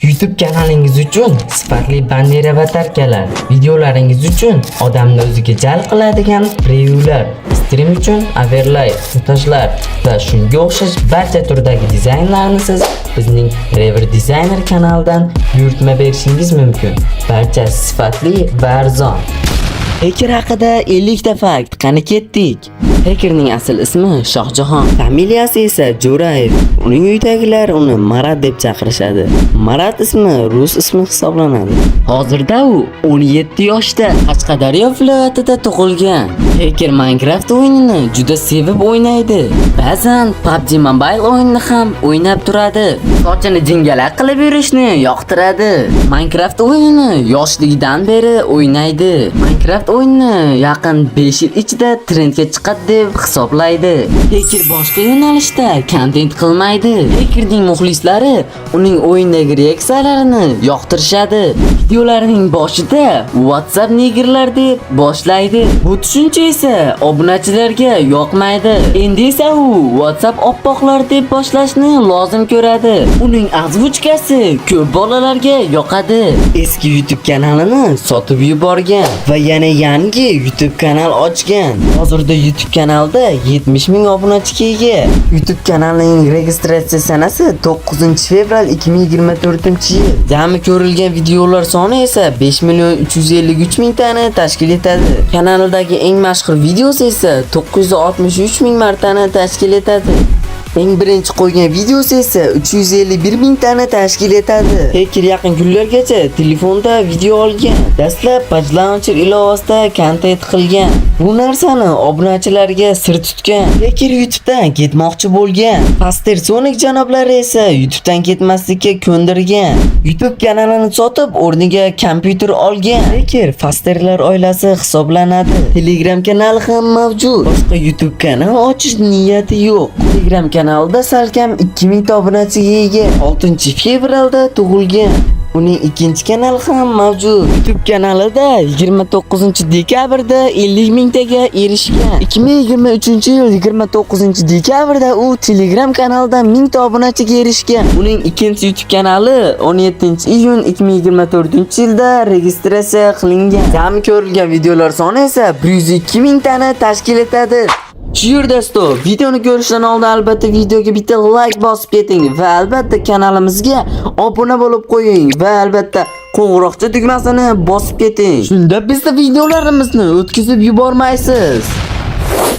YouTube kanalingiz uchun sifatli banner avatarkalar, videolaringiz uchun odamni o'ziga jalb qiladigan prevyular, stream uchun overlay, montajlar va shunga o'xshash barcha turdagi dizaynlarni siz bizning Rever Designer kanalidan buyurtma berishingiz mumkin. Barchasi sifatli va arzon. Hacker haqida 50 ta fakt. Qani ketdik. Hackerning asl ismi Shohjahon, familiyasi esa Jo'rayev. Uning uydagilar uni Marat deb chaqirishadi. Marat ismi rus ismi hisoblanadi. Hozirda u 17 yoshda Qashqadaryo viloyatida tug'ilgan. Hacker Minecraft o'yinini juda sevib o'ynaydi. Ba'zan PUBG Mobile o'yinini ham o'ynab turadi. Sochini jingalak qilib yurishni yoqtiradi. Minecraft o'yinini yoshligidan beri o'ynaydi. Minecraft o'yinini yaqin 5 yil ichida trendga chiqadi deb hisoblaydi. Hacker boshqa yo'nalishda kontent qilmaydi. Hackerning muxlislari uning o'yindagi reaksiyalarini yoqtirishadi. Videolarining boshida WhatsApp negerlar deb boshlaydi. Bu tushuncha esa obunachilarga yoqmaydi. Endi esa u WhatsApp oppoqlar deb boshlashni lozim ko'radi. Uning azvuchkasi ko'p bolalarga yoqadi. Eski YouTube kanalini sotib yuborgan va yana yangi YouTube kanal ochgan. Hozirda YouTube kanalda 70 ming obunachiga ega. YouTube kanalining registratsiya sanasi 9-fevral 2024-yil. Jami ko'rilgan videolar soni esa 5.353 mingtani tashkil etadi. Kanaldagi eng mashhur videosi esa 963 ming martani tashkil etadi. Eng birinchi qo'ygan videosi esa 351 mingtani tashkil etadi. Hacker yaqin kunlargacha telefonda video olgan. Dastlab Patch Launcher ilovasida kontent qilgan. Bu narsani obunachilarga sir tutgan. Hacker YouTube'dan ketmoqchi bo'lgan. Faster Sonic janoblari esa YouTube'dan ketmaslikka ko'ndirgan. YouTube kanalini sotib, o'rniga kompyuter olgan. Hacker Fasterlar oilasi hisoblanadi. Telegram kanali ham mavjud. Boshqa YouTube kanal ochish niyati yo'q. Telegram kanalda salkam 2000 ta obunachiga ega. 6-fevralda tug'ilgan. Uning ikkinchi kanali ham mavjud. YouTube kanalida 29-dekabrda 50 mingtaga erishgan. 2023-yil 29-dekabrda u Telegram kanalida 1000 ta obunachiga erishgan. Uning ikkinchi YouTube kanali 17-iyun 2024-yilda registratsiya qilingan. Jami ko'rilgan videolar soni esa 102 mingtani tashkil etadi. Shu do'stlar, videoni ko'rishdan oldin albatta videoga bitta like bosib keting va albatta kanalimizga obuna bo'lib qo'ying va albatta qo'ng'iroqcha tugmasini bosib keting. Shunda bizda videolarimizni o'tkazib yubormaysiz.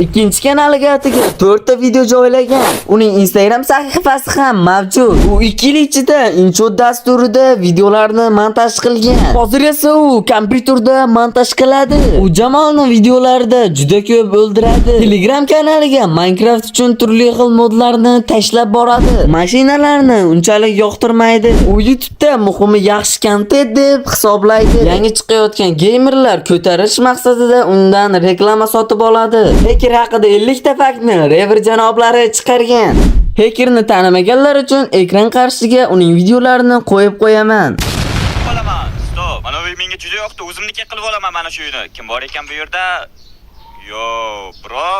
Ikkinchi kanaliga 4 ta video joylagan. Uning Instagram sahifasi ham mavjud. U 2 yil ichida InShot dasturida videolarni montaj qilgan. Hozir esa u kompyuterda montaj qiladi. U Jamolni videolarida juda ko'p o'ldiradi. Telegram kanaliga Minecraft uchun turli xil modlarni tashlab boradi. Mashinalarni unchalik yoqtirmaydi. U YouTube'da muhimi yaxshi kontent deb hisoblaydi. Yangi chiqayotgan gamerlar ko'tarish maqsadida undan reklama sotib oladi. Hacker haqida 50 ta faktni Rever janoblari chiqargan. Hackerni tanimaganlar uchun ekran qarshisiga uning videolarini qo'yib qo'yaman. Olaman. Stop. Mana bu menga juda yoqdi. O'zimniki qilib olaman mana shu uyni. Kim bor ekan bu yerda? Yo, bro.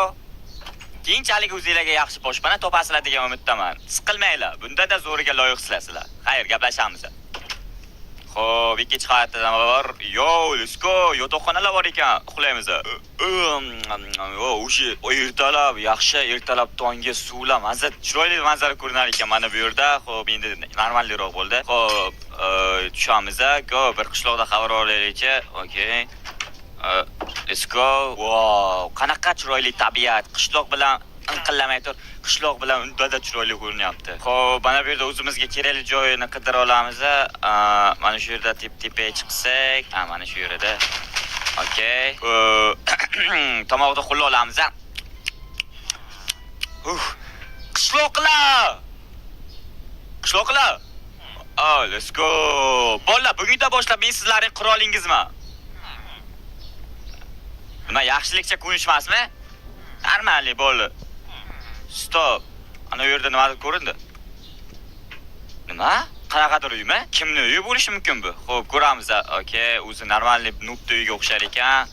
Keyinchalik o'zingizlarga yaxshi boshpana topasizlar degan umiddaman. Siqilmanglar. Bunda-da zo'riga loyiqsizlar. Xayr, gaplashamiz. Xo'p, ikkinchi hayotdan bor. Yo, let's go. Yotoqxonalar bor ekan. Uxlaymiz. O'sha ertalab, yaxshi ertalab tongga suvlar mazza, chiroyli manzara ko'rinar ekan mana bu yerda. Xo'p, endi normalroq bo'ldi. Xo'p, tushamiz. Go, bir qishloqda xabar olaylikchi. Okay. Let's go. Wow, qanaqa chiroyli tabiat. Qishloq bilan inqillamay tur. Qishloq bilan undada chiroyli ko'rinyapti. Xo'p, mana bu yerda o'zimizga kerakli joyini qidira olamiz. Mana shu yerda tepaga chiqsak, mana shu yerda. Okay. Tomoqda xullo olamiz. Qishloqlar. Qishloqlar. Oh, let's go. Bolalar, bugundan boshlab men sizlarning qirolingizman. Nima yaxshilikcha ko'rishmasmi? Normalniy bo'ldi. Stop. Ana bu yerda nimadir ko'rindi? Nima? Qanaqadir uymi? Kimning uyi bo'lishi mumkin bu? Xo'p, ko'ramiz. Okay, o'zi normalniy noob uyiga o'xshar ekan.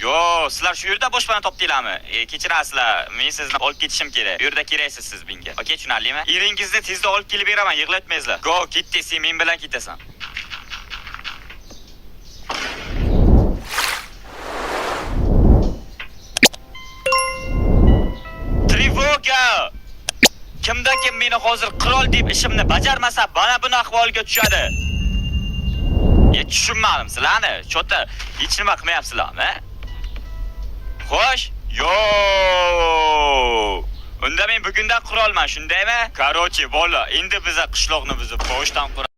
Yo, sizlar shu yerda boshpana topdinglarmi? Kechirasizlar, men sizni olib ketishim kerak. Bu yerda keraksiz siz menga. Okey, tushunarlimi? Eringizni tezda olib kelib beraman, yig'latmaysizlar. Go, ketdi, sen men bilan ketasan. Trevoga! Kimda-kim meni hozir qirol deb ishimni bajarmasa, mana buni ahvolga tushadi. Tushunmadim sizlarni. Chota hech nima qilmayapsizlarmi? Xo'sh? Yo! Unda men bugundan qirolman, shundaymi? Короче, bola, endi biza qishloqni buzib, boshdan